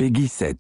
Peggy 7.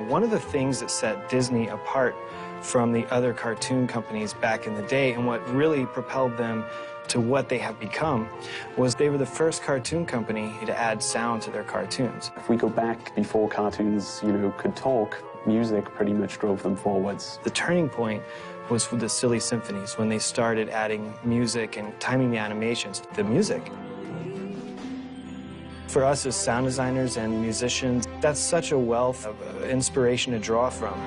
One of the things that set Disney apart from the other cartoon companies back in the day, and what really propelled them to what they have become, was they were the first cartoon company to add sound to their cartoons. If we go back before cartoons, could talk, music pretty much drove them forwards. The turning point was with the Silly Symphonies, when they started adding music and timing the animations to the music. For us as sound designers and musicians, that's such a wealth of inspiration to draw from.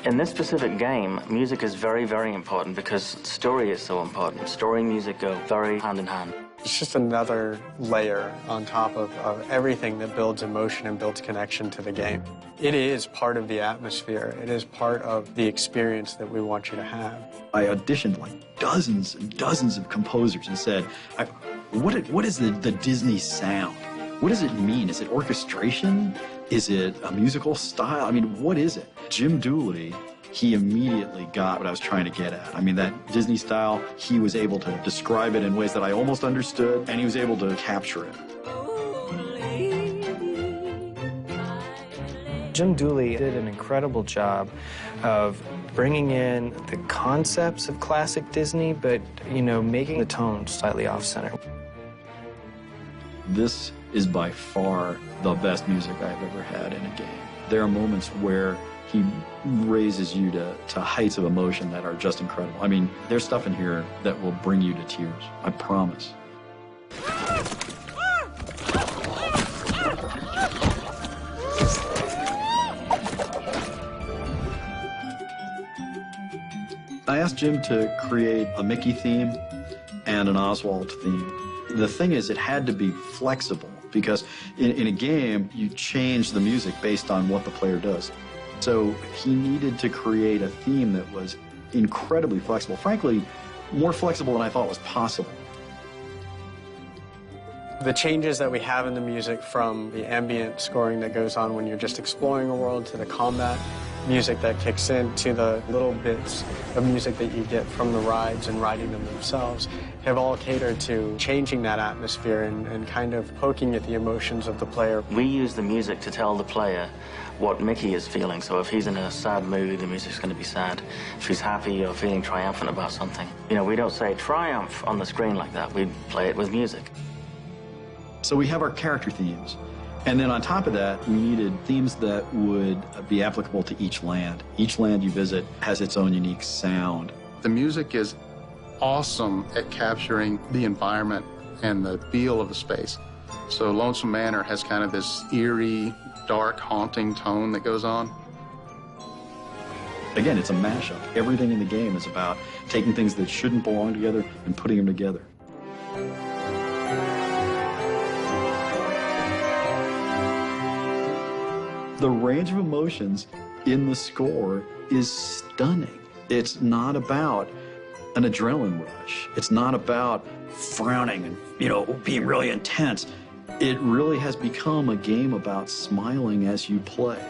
In this specific game, music is very, very important because story is so important. Story and music go very hand in hand. It's just another layer on top of everything that builds emotion and builds connection to the game. It is part of the atmosphere. It is part of the experience that we want you to have. I auditioned like dozens and dozens of composers and said, what is the Disney sound? What does it mean? Is it orchestration? Is it a musical style? I mean, what is it? Jim Dooley, he immediately got what I was trying to get at. I mean, that Disney style, he was able to describe it in ways that I almost understood, and he was able to capture it. Jim Dooley did an incredible job of bringing in the concepts of classic Disney, but, making the tone slightly off-center. This is by far the best music I've ever had in a game. There are moments where he raises you to heights of emotion that are just incredible. I mean, there's stuff in here that will bring you to tears, I promise. I asked Jim to create a Mickey theme and an Oswald theme. The thing is, it had to be flexible because in a game, you change the music based on what the player does. So he needed to create a theme that was incredibly flexible, frankly, more flexible than I thought was possible. The changes that we have in the music, from the ambient scoring that goes on when you're just exploring a world, to the combat music that kicks in, to the little bits of music that you get from the rides and riding them themselves, have all catered to changing that atmosphere and kind of poking at the emotions of the player. We use the music to tell the player what Mickey is feeling. So if he's in a sad mood, the music's going to be sad. If he's happy or feeling triumphant about something, we don't say triumph on the screen like that. We play it with music. So we have our character themes. And then on top of that, we needed themes that would be applicable to each land. Each land you visit has its own unique sound. The music is awesome at capturing the environment and the feel of the space. So Lonesome Manor has kind of this eerie, dark, haunting tone that goes on. Again, it's a mashup. Everything in the game is about taking things that shouldn't belong together and putting them together. The range of emotions in the score is stunning. It's not about an adrenaline rush. It's not about frowning and, being really intense. It really has become a game about smiling as you play.